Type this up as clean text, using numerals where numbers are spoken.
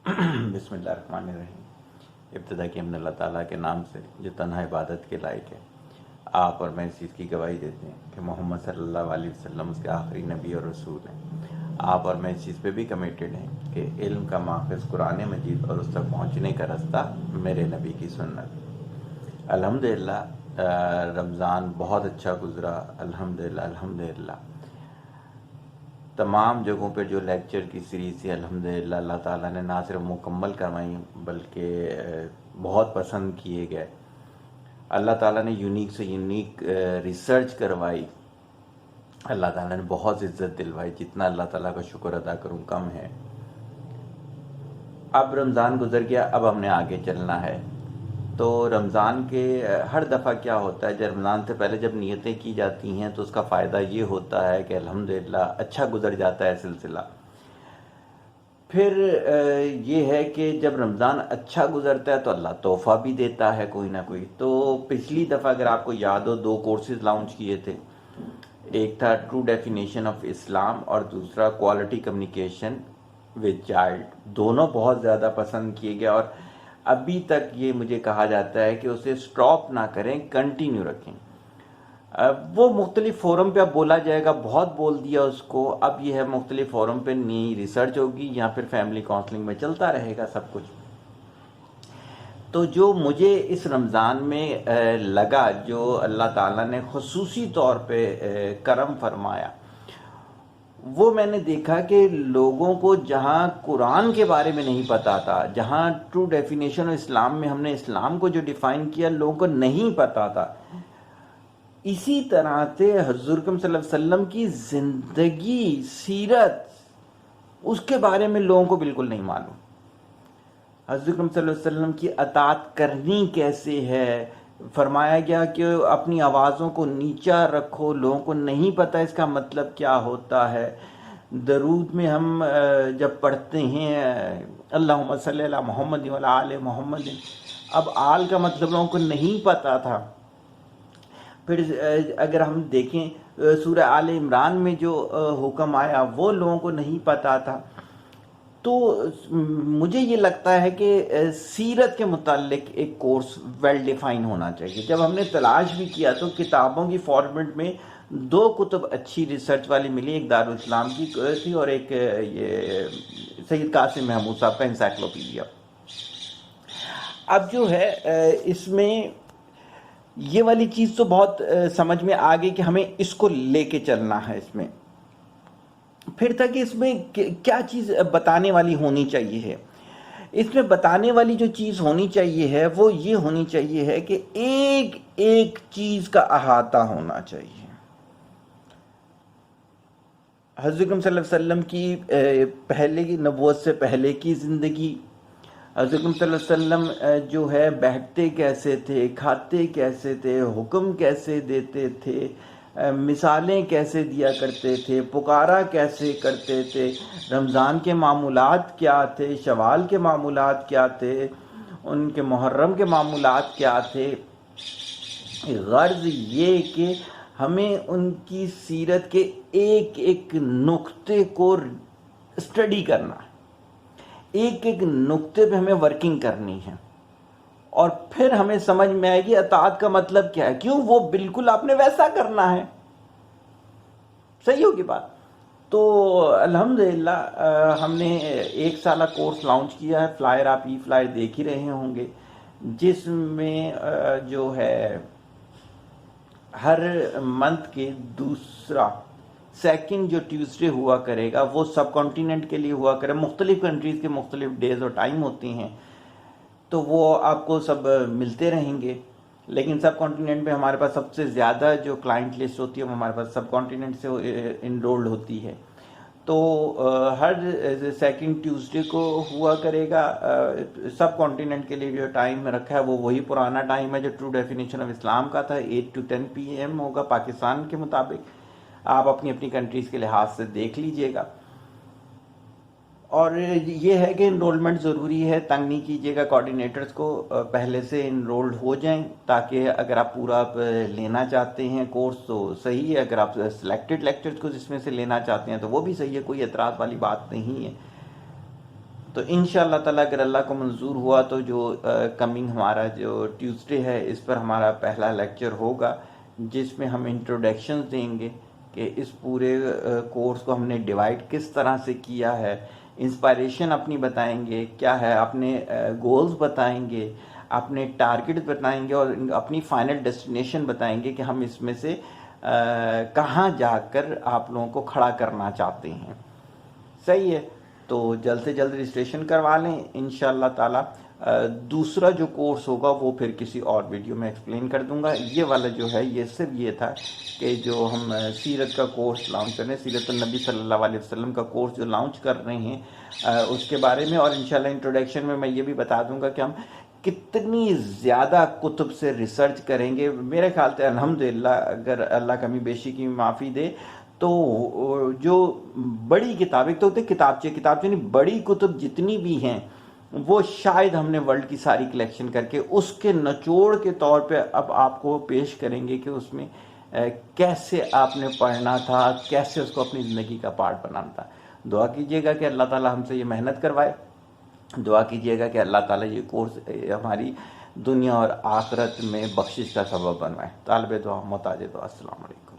بسم اللہ الرحمن الرحیم۔ ابتدا کی ہم نے اللہ تعالیٰ کے نام سے جو تنہا عبادت کے لائق ہے۔ آپ اور میں اس چیز کی گواہی دیتے ہیں کہ محمد صلی اللہ علیہ وسلم اس کے آخری نبی اور رسول ہیں۔ آپ اور میں اس چیز پہ بھی کمیٹڈ ہیں کہ علم کا ماخذ قرآن مجید اور اس تک پہنچنے کا رستہ میرے نبی کی سنت۔ الحمدللہ رمضان بہت اچھا گزرا، الحمدللہ تمام جگہوں پہ جو لیکچر کی سیریز تھی الحمدللہ اللہ تعالیٰ نے نہ صرف مکمل کروائی بلکہ بہت پسند کیے گئے۔ اللہ تعالیٰ نے یونیک سے یونیک ریسرچ کروائی، اللہ تعالیٰ نے بہت عزت دلوائی، جتنا اللہ تعالیٰ کا شکر ادا کروں کم ہے۔ اب رمضان گزر گیا، اب ہم نے آگے چلنا ہے۔ تو رمضان کے ہر دفعہ کیا ہوتا ہے، جب رمضان سے پہلے جب نیتیں کی جاتی ہیں تو اس کا فائدہ یہ ہوتا ہے کہ الحمدللہ اچھا گزر جاتا ہے سلسلہ۔ پھر یہ ہے کہ جب رمضان اچھا گزرتا ہے تو اللہ تحفہ بھی دیتا ہے کوئی نہ کوئی۔ تو پچھلی دفعہ اگر آپ کو یاد ہو 2 کورسز لانچ کیے تھے، ایک تھا ٹرو ڈیفینیشن آف اسلام اور دوسرا کوالٹی کمیونیکیشن ود چائلڈ۔ دونوں بہت زیادہ پسند کیے گئے اور ابھی تک یہ مجھے کہا جاتا ہے کہ اسے سٹاپ نہ کریں، کنٹینیو رکھیں۔ وہ مختلف فورم پہ اب بولا جائے گا، بہت بول دیا اس کو، اب یہ ہے مختلف فورم پہ نئی ریسرچ ہوگی یا پھر فیملی کاؤنسلنگ میں چلتا رہے گا سب کچھ۔ تو جو مجھے اس رمضان میں لگا، جو اللہ تعالیٰ نے خصوصی طور پہ کرم فرمایا، وہ میں نے دیکھا کہ لوگوں کو جہاں قرآن کے بارے میں نہیں پتا تھا، جہاں ٹرو ڈیفینیشن اسلام میں ہم نے اسلام کو جو ڈیفائن کیا لوگوں کو نہیں پتا تھا، اسی طرح سے حضور صلی اللہ علیہ وسلم کی زندگی، سیرت، اس کے بارے میں لوگوں کو بالکل نہیں معلوم۔ حضور صلی اللہ علیہ وسلم کی اطاعت کرنی کیسے ہے، فرمایا گیا کہ اپنی آوازوں کو نیچا رکھو، لوگوں کو نہیں پتہ اس کا مطلب کیا ہوتا ہے۔ درود میں ہم جب پڑھتے ہیں اللہم صلی علی محمد وعلی آل محمد، اب آل کا مطلب لوگوں کو نہیں پتہ تھا۔ پھر اگر ہم دیکھیں سورہ آل عمران میں جو حکم آیا وہ لوگوں کو نہیں پتہ تھا۔ تو مجھے یہ لگتا ہے کہ سیرت کے متعلق ایک کورس ویل ڈیفائن ہونا چاہیے۔ جب ہم نے تلاش بھی کیا تو کتابوں کی فارمیٹ میں 2 کتب اچھی ریسرچ والی ملی، ایک دارالاسلام کی تھی اور ایک یہ سید قاسم محمود صاحب کا انسائکلوپیڈیا۔ اب جو ہے اس میں یہ والی چیز تو بہت سمجھ میں آ گئی کہ ہمیں اس کو لے کے چلنا ہے۔ اس میں پھر تک اس میں کیا چیز بتانے والی ہونی چاہیے ہے، اس میں بتانے والی جو چیز ہونی چاہیے ہے وہ یہ ہونی چاہیے ہے کہ ایک ایک چیز کا احاطہ ہونا چاہیے۔ حضرت صلی اللہ علیہ وسلم کی پہلے کی نبوت سے پہلے کی زندگی، حضرت صلی اللہ علیہ وسلم جو ہے بیٹھتے کیسے تھے، کھاتے کیسے تھے، حکم کیسے دیتے تھے، مثالیں کیسے دیا کرتے تھے، پکارا کیسے کرتے تھے، رمضان کے معمولات کیا تھے، شوال کے معمولات کیا تھے، ان کے محرم کے معمولات کیا تھے۔ غرض یہ کہ ہمیں ان کی سیرت کے ایک ایک نقطے کو اسٹڈی کرنا ہے، ایک ایک نقطے پہ ہمیں ورکنگ کرنی ہے، اور پھر ہمیں سمجھ میں آئے گی اطاعت کا مطلب کیا ہے۔ کیوں؟ وہ بالکل آپ نے ویسا کرنا ہے۔ صحیح ہوگی بات؟ تو الحمدللہ ہم نے 1 سالہ کورس لانچ کیا ہے، فلائر آپ ای فلائر دیکھ ہی رہے ہوں گے، جس میں جو ہے ہر منتھ کے سیکنڈ جو ٹیوزڈے ہوا کرے گا وہ سب کانٹیننٹ کے لیے ہوا کرے، مختلف کنٹریز کے مختلف ڈیز اور ٹائم ہوتی ہیں، تو وہ آپ کو سب ملتے رہیں گے۔ لیکن سب کانٹیننٹ میں ہمارے پاس سب سے زیادہ جو کلائنٹ لسٹ ہوتی ہے وہ ہمارے پاس سب کانٹیننٹ سے انرولڈ ہوتی ہے۔ تو ہر سیکنڈ ٹیوزڈے کو ہوا کرے گا۔ سب کانٹیننٹ کے لیے جو ٹائم رکھا ہے وہ وہی پرانا ٹائم ہے جو ٹرو ڈیفینیشن آف اسلام کا تھا، 8 to 10 PM ہوگا پاکستان کے مطابق۔ آپ اپنی اپنی کنٹریز کے لحاظ سے دیکھ لیجئے گا۔ اور یہ ہے کہ انرولمنٹ ضروری ہے، تنگ نہیں کیجیے گا، کوآرڈینیٹرز کو پہلے سے انرولڈ ہو جائیں، تاکہ اگر آپ پورا لینا چاہتے ہیں کورس تو صحیح ہے، اگر آپ سلیکٹڈ لیکچرز کو جس میں سے لینا چاہتے ہیں تو وہ بھی صحیح ہے، کوئی اعتراض والی بات نہیں ہے۔ تو انشاءاللہ تعالیٰ اگر اللہ کو منظور ہوا تو جو کمنگ ہمارا جو ٹیوزڈے ہے اس پر ہمارا پہلا لیکچر ہوگا، جس میں ہم انٹروڈکشنز دیں گے کہ اس پورے کورس کو ہم نے ڈیوائڈ کس طرح سے کیا ہے، انسپائریشن اپنی بتائیں گے کیا ہے، اپنے گولز بتائیں گے، اپنے ٹارگٹ بتائیں گے، اور اپنی فائنل ڈیسٹینیشن بتائیں گے کہ ہم اس میں سے کہاں جا کر آپ لوگوں کو کھڑا کرنا چاہتے ہیں۔ صحیح ہے، تو جلد سے جلد رجسٹریشن کروا لیں انشاءاللہ تعالی۔ دوسرا جو کورس ہوگا وہ پھر کسی اور ویڈیو میں ایکسپلین کر دوں گا۔ یہ والا جو ہے یہ صرف یہ تھا کہ جو ہم سیرت کا کورس لانچ کر رہے ہیں، سیرت النبی صلی اللہ علیہ وسلم کا کورس جو لانچ کر رہے ہیں اس کے بارے میں، اور انشاءاللہ انٹروڈکشن میں یہ بھی بتا دوں گا کہ ہم کتنی زیادہ کتب سے ریسرچ کریں گے۔ میرے خیال سے الحمدللہ اگر اللہ کمی بیشی کی معافی دے تو جو بڑی کتابیں تو ہوتے کتابچے نہیں، بڑی کتب جتنی بھی ہیں وہ شاید ہم نے ورلڈ کی ساری کلیکشن کر کے اس کے نچوڑ کے طور پہ اب آپ کو پیش کریں گے کہ اس میں کیسے آپ نے پڑھنا تھا، کیسے اس کو اپنی زندگی کا پارٹ بنانا تھا۔ دعا کیجئے گا کہ اللہ تعالی ہم سے یہ محنت کروائے، دعا کیجئے گا کہ اللہ تعالی یہ کورس ہماری دنیا اور آخرت میں بخشش کا سبب بنوائے۔ طالب دعا محتاج دعا، السلام علیکم۔